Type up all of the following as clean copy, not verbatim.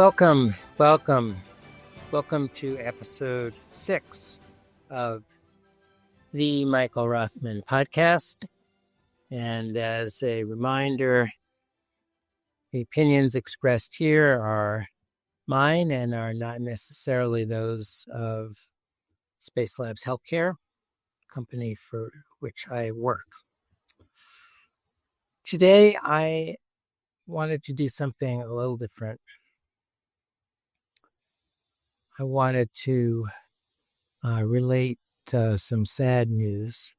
welcome to episode 6 of the Michael Rothman podcast. And as a reminder, the opinions expressed here are mine and are not necessarily those of Space Labs Healthcare, company for which I work. Today, I wanted to do something a little different. I wanted to relate some sad news.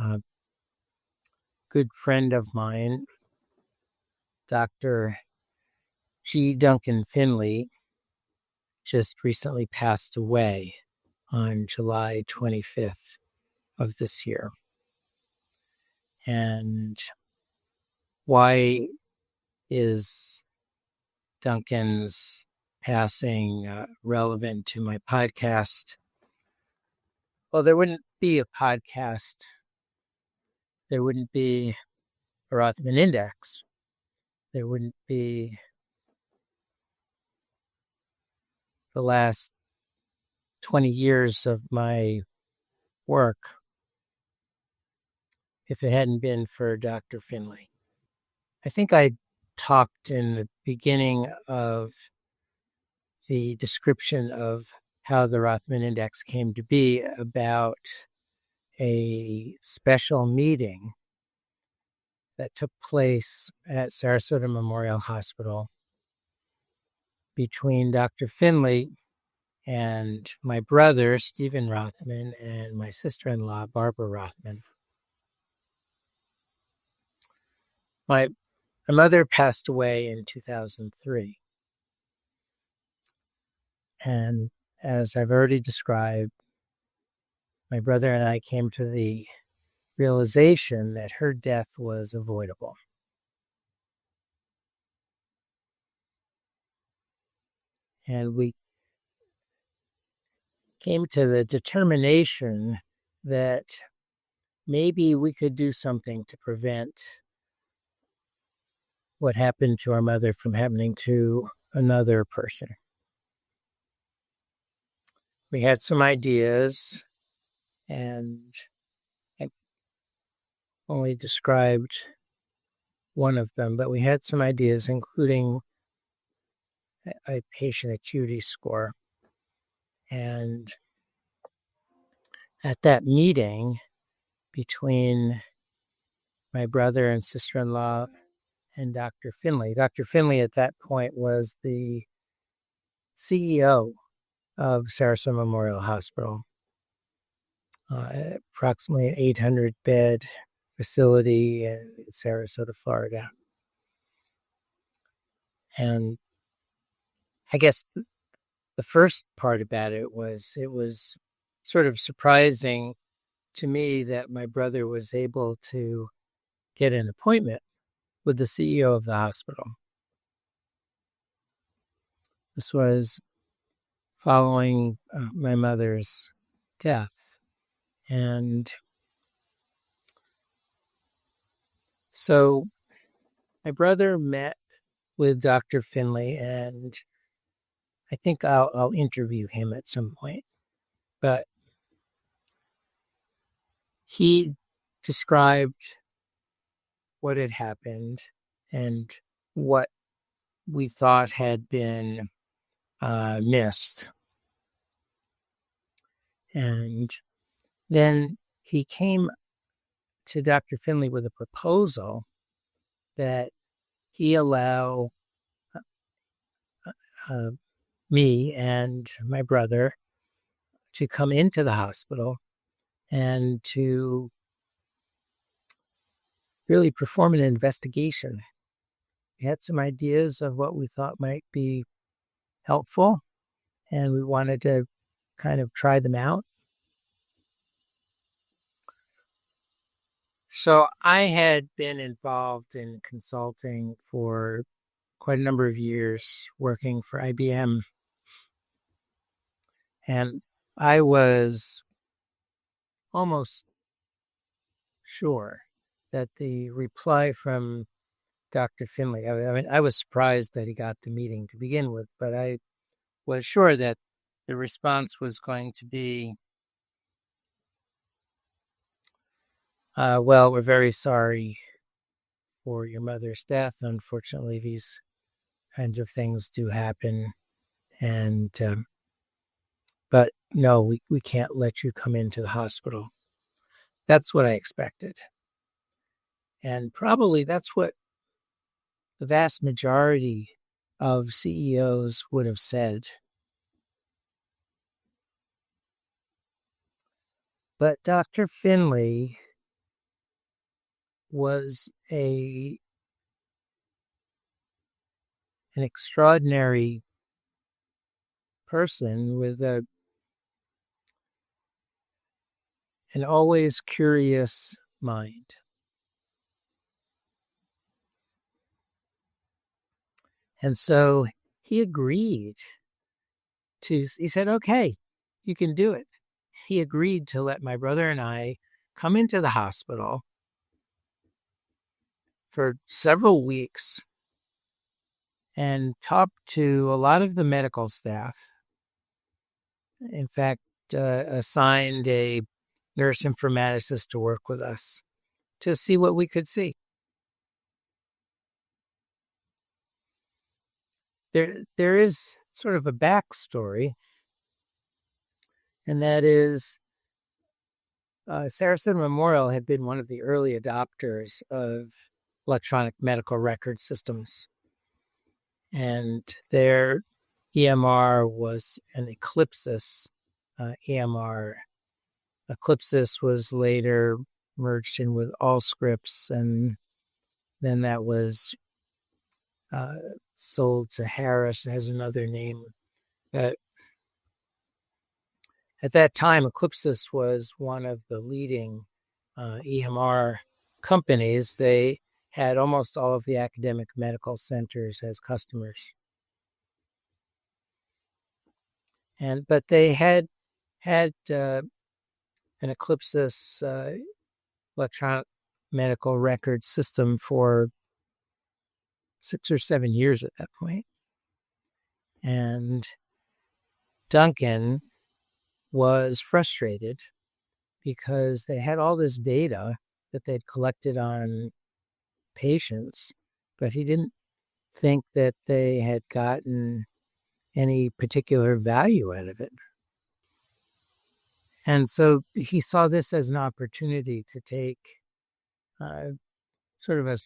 A good friend of mine, Dr. Duncan Finlay, just recently passed away on July 25th of this year. And why is Duncan's passing relevant to my podcast? Well, there wouldn't be a podcast. There wouldn't be a Rothman Index. There wouldn't be the last 20 years of my work if it hadn't been for Dr. Finlay. I think I talked in the beginning of the description of how the Rothman Index came to be about a special meeting that took place at Sarasota Memorial Hospital between Dr. Finlay and my brother, Stephen Rothman, and my sister-in-law, Barbara Rothman. My mother passed away in 2003. And as I've already described, my brother and I came to the realization that her death was avoidable. And we came to the determination that maybe we could do something to prevent what happened to our mother from happening to another person. We had some ideas, and I only described one of them, but we had some ideas, including a patient acuity score. And at that meeting between my brother and sister-in-law and Dr. Finlay at that point was the CEO of Sarasota Memorial Hospital, approximately an 800-bed facility in Sarasota, Florida. And I guess the first part about it was sort of surprising to me that my brother was able to get an appointment with the CEO of the hospital. This was following my mother's death. And so my brother met with Dr. Finlay, and I think I'll interview him at some point. But he described what had happened and what we thought had been missed. And then he came to Dr. Finlay with a proposal that he allow me and my brother to come into the hospital and to really perform an investigation. We had some ideas of what we thought might be helpful, and we wanted to kind of try them out. So I had been involved in consulting for quite a number of years, working for IBM. And I was almost sure that the reply from Dr. Finlay. I mean, I was surprised that he got the meeting to begin with, but I was sure that the response was going to be, well, we're very sorry for your mother's death. Unfortunately, these kinds of things do happen. And, but no, we can't let you come into the hospital. That's what I expected. And probably that's what the vast majority of CEOs would have said. But Dr. Finlay was an extraordinary person with an always curious mind. And so he agreed he said, okay, you can do it. He agreed to let my brother and I come into the hospital for several weeks and talk to a lot of the medical staff. In fact, assigned a nurse informaticist to work with us to see what we could see. There is sort of a backstory, and that is Sarasota Memorial had been one of the early adopters of electronic medical record systems, and their EMR was an Eclipsys EMR. Eclipsys was later merged in with Allscripts, and then that was sold to Harris. It has another name. At that time, Eclipsys was one of the leading EMR companies. They had almost all of the academic medical centers as customers. But they had an Eclipsys electronic medical record system for 6 or 7 years at that point. And Duncan was frustrated because they had all this data that they'd collected on patients, but he didn't think that they had gotten any particular value out of it. And so he saw this as an opportunity to take sort of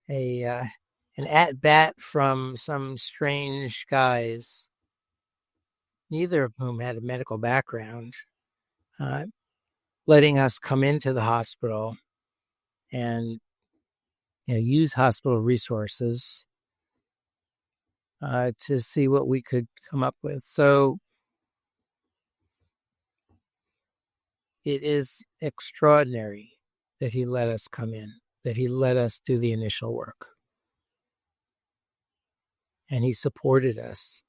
an at-bat from some strange guys, neither of whom had a medical background, letting us come into the hospital and use hospital resources to see what we could come up with. So it is extraordinary that he let us come in, that he let us do the initial work. And he supported us.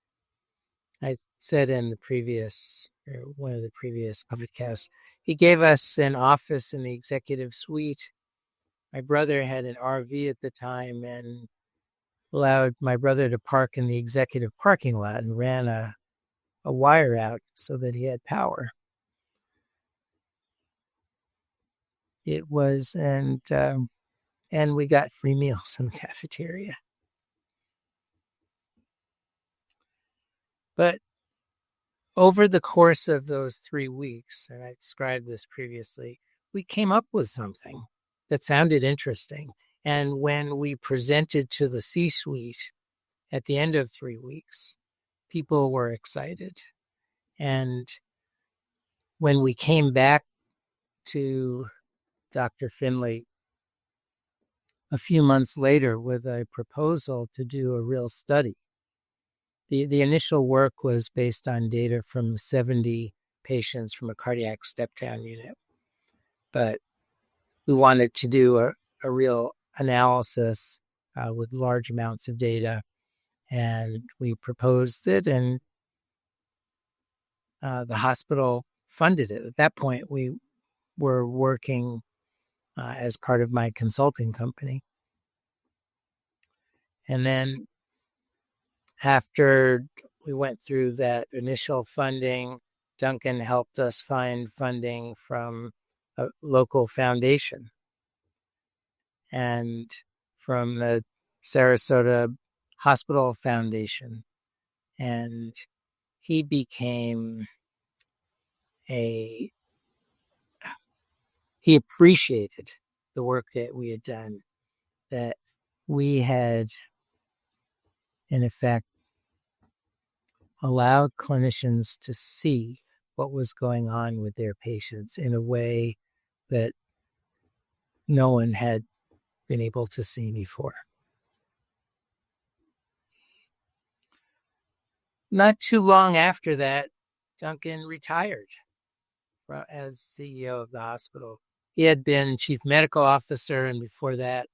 I said in one of the previous podcasts, he gave us an office in the executive suite. My brother had an RV at the time and allowed my brother to park in the executive parking lot and ran a wire out so that he had power. It was, and we got free meals in the cafeteria. But over the course of those 3 weeks, and I described this previously, we came up with something that sounded interesting. And when we presented to the C-suite at the end of 3 weeks, people were excited. And when we came back to Dr. Finlay a few months later with a proposal to do a real study, the initial work was based on data from 70 patients from a cardiac step-down unit. But we wanted to do a real analysis with large amounts of data, and we proposed it, and the hospital funded it. At that point, we were working as part of my consulting company. And then after we went through that initial funding, Duncan helped us find funding from a local foundation and from the Sarasota Hospital Foundation. And he became he appreciated the work that we had done, that we had, in effect, allowed clinicians to see what was going on with their patients in a way that no one had been able to see before. Not too long after that, Duncan retired as CEO of the hospital. He had been chief medical officer, and before that,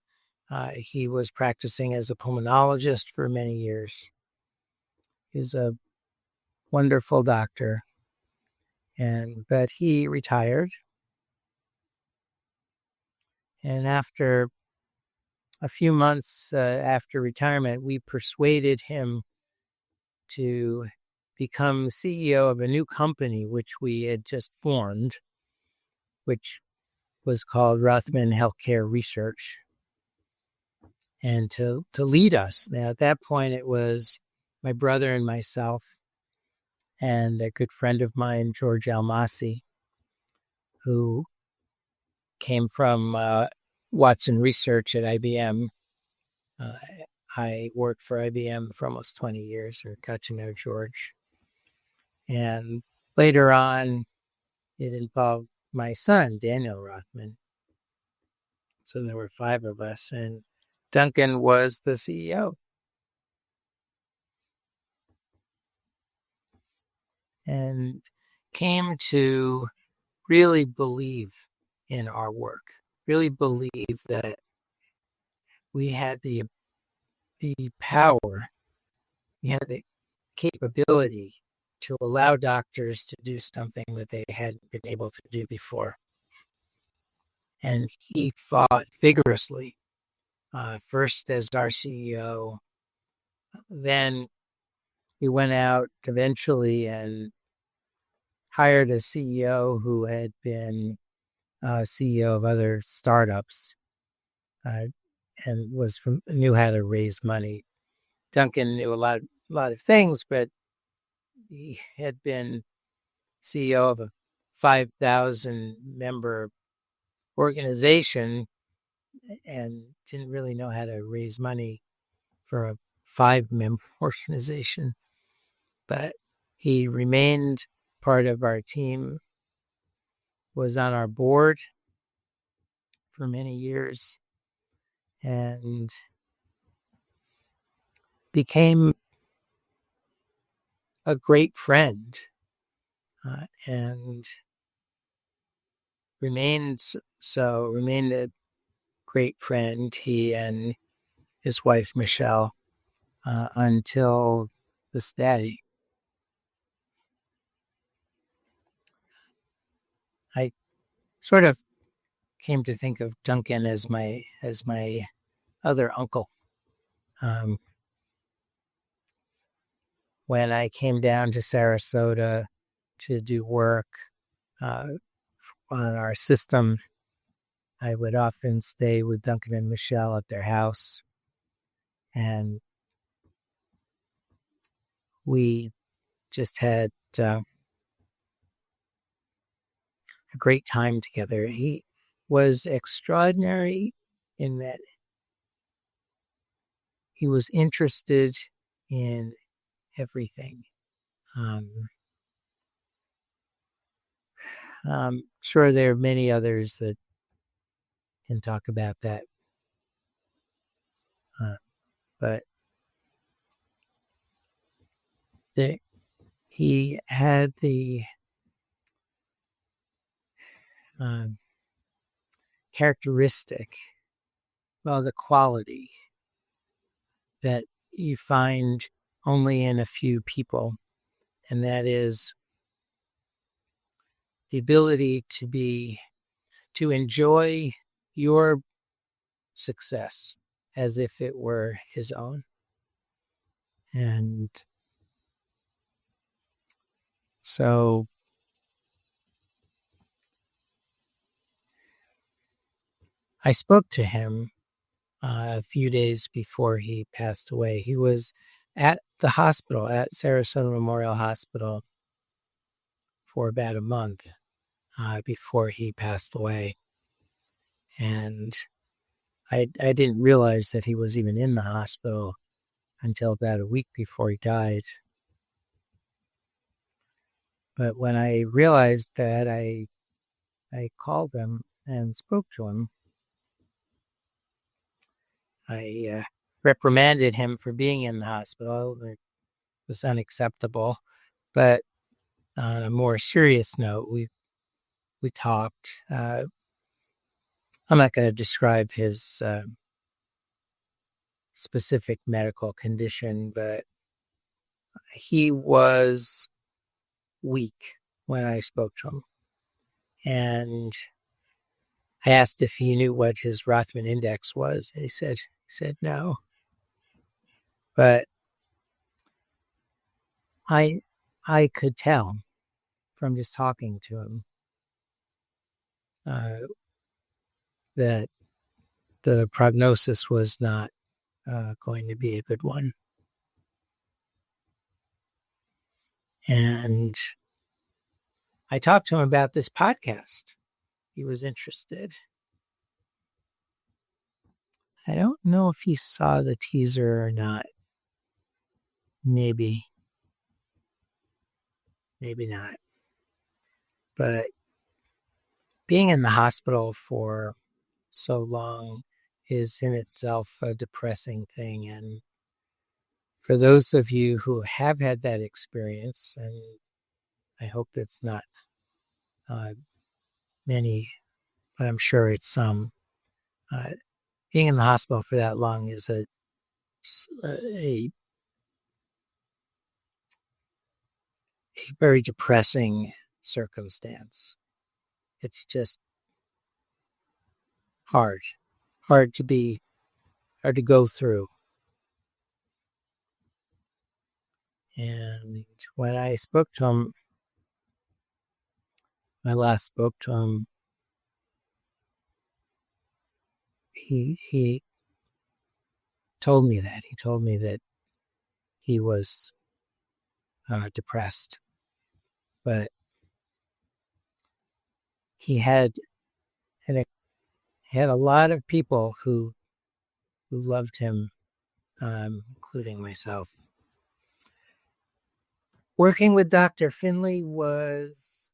he was practicing as a pulmonologist for many years. He's a wonderful doctor, but he retired. And after a few months after retirement, we persuaded him to become CEO of a new company, which we had just formed, which was called Rothman Healthcare Research, and to lead us. Now, at that point, it was my brother and myself and a good friend of mine, George Almasi, who came from Watson Research at IBM. I worked for IBM for almost 20 years, or got to know George. And later on, it involved my son, Daniel Rothman. So there were 5 of us, and Duncan was the CEO. And came to really believe in our work, really believe that we had the power, we had the capability to allow doctors to do something that they hadn't been able to do before. And he fought vigorously, first as our CEO. Then he went out eventually and hired a CEO who had been CEO of other startups and knew how to raise money. Duncan knew a lot of things, but he had been CEO of a 5,000 member organization and didn't really know how to raise money for a 5-member organization. But he remained part of our team, was on our board for many years, and became a great friend, and remained a great friend, he and his wife Michelle, until this day. I sort of came to think of Duncan as my other uncle. When I came down to Sarasota to do work on our system, I would often stay with Duncan and Michelle at their house, and we just had a great time together. He was extraordinary in that he was interested in everything. Sure, there are many others that can talk about that, but he had the characteristic, the quality that you find only in a few people, and that is the ability to enjoy your success as if it were his own. And so I spoke to him a few days before he passed away. He was at the hospital, at Sarasota Memorial Hospital, for about a month before he passed away. And I didn't realize that he was even in the hospital until about a week before he died. But when I realized that, I called him and spoke to him. I reprimanded him for being in the hospital. It was unacceptable. But on a more serious note, we talked. I'm not going to describe his specific medical condition, but he was weak when I spoke to him. And I asked if he knew what his Rothman Index was. He said no. But I could tell from just talking to him that the prognosis was not going to be a good one. And I talked to him about this podcast. He was interested. I don't know if he saw the teaser or not. Maybe not. But being in the hospital for so long is in itself a depressing thing. And for those of you who have had that experience, and I hope it's not many, but I'm sure it's some, being in the hospital for that long is a very depressing circumstance. It's just hard to go through. And when I spoke to him, I last spoke to him, he told me that. He told me that he was depressed, but he had a lot of people who loved him, including myself. Working with Dr. Finlay was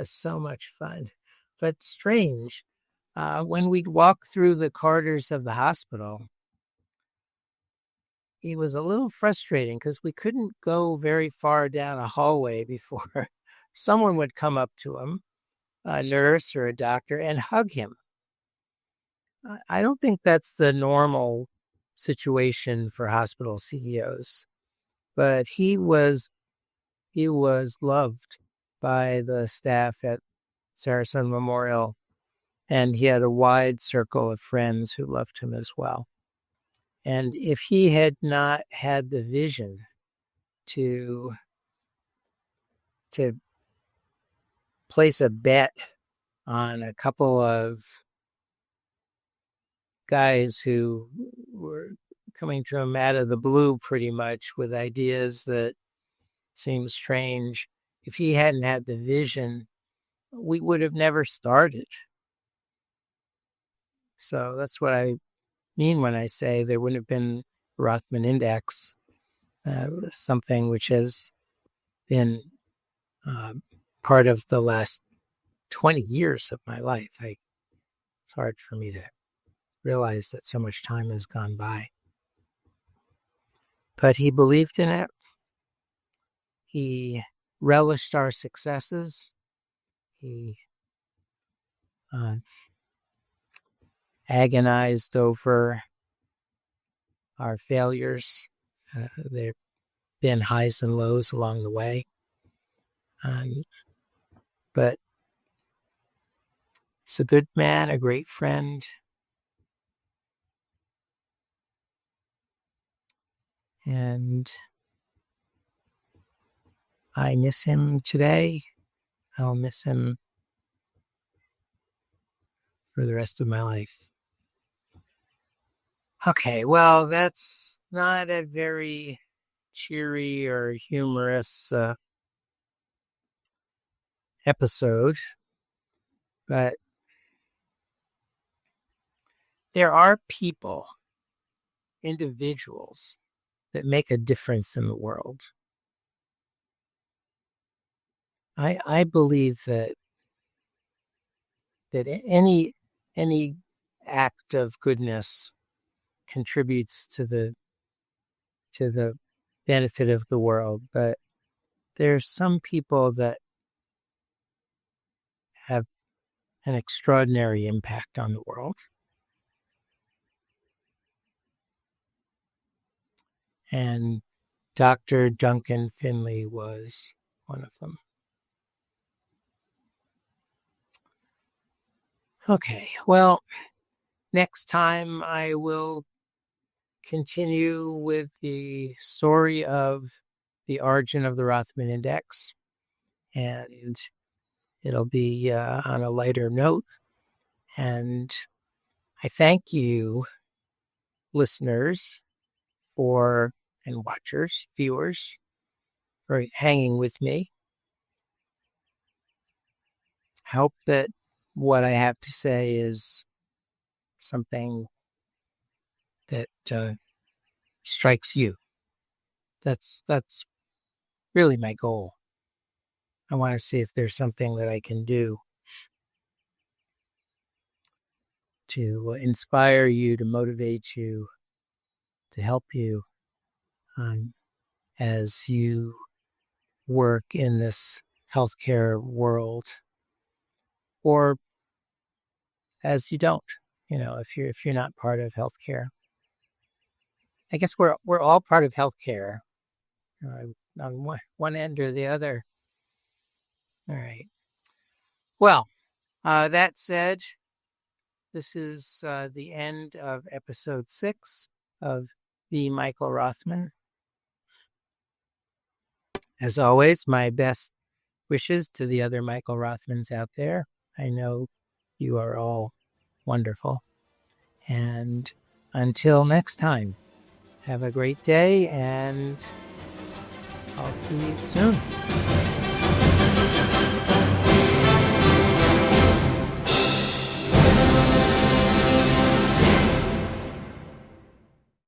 so much fun, but strange. When we'd walk through the corridors of the hospital, it was a little frustrating because we couldn't go very far down a hallway before someone would come up to him, a nurse or a doctor, and hug him. I don't think that's the normal situation for hospital CEOs, but he was loved by the staff at Sarasota Memorial, and he had a wide circle of friends who loved him as well. And if he had not had the vision to place a bet on a couple of guys who were coming to him out of the blue pretty much with ideas that seemed strange, if he hadn't had the vision, we would have never started. So that's what I mean when I say there wouldn't have been Rothman Index, something which has been part of the last 20 years of my life. It's hard for me to realize that so much time has gone by. But he believed in it. He relished our successes. He agonized over our failures. There have been highs and lows along the way. But he's a good man, a great friend. And I miss him today. I'll miss him for the rest of my life. Okay, well, that's not a very cheery or humorous episode, but there are people, individuals, that make a difference in the world. I believe that any act of goodness contributes to the benefit of the world, but there's some people that have an extraordinary impact on the world. And Dr. Duncan Finlay was one of them. Okay, well, next time I will continue with the story of the origin of the Rothman Index, and it'll be on a lighter note. And I thank you, listeners, and watchers, viewers, for hanging with me. I hope that what I have to say is something that strikes you. That's really my goal. I want to see if there's something that I can do to inspire you, to motivate you, to help you as you work in this healthcare world, or as you don't. If you're not part of healthcare. I guess we're all part of healthcare, on one end or the other. All right. Well, that said, this is the end of episode 6 of the Michael Rothman. As always, my best wishes to the other Michael Rothmans out there. I know you are all wonderful. And until next time, have a great day, and I'll see you soon.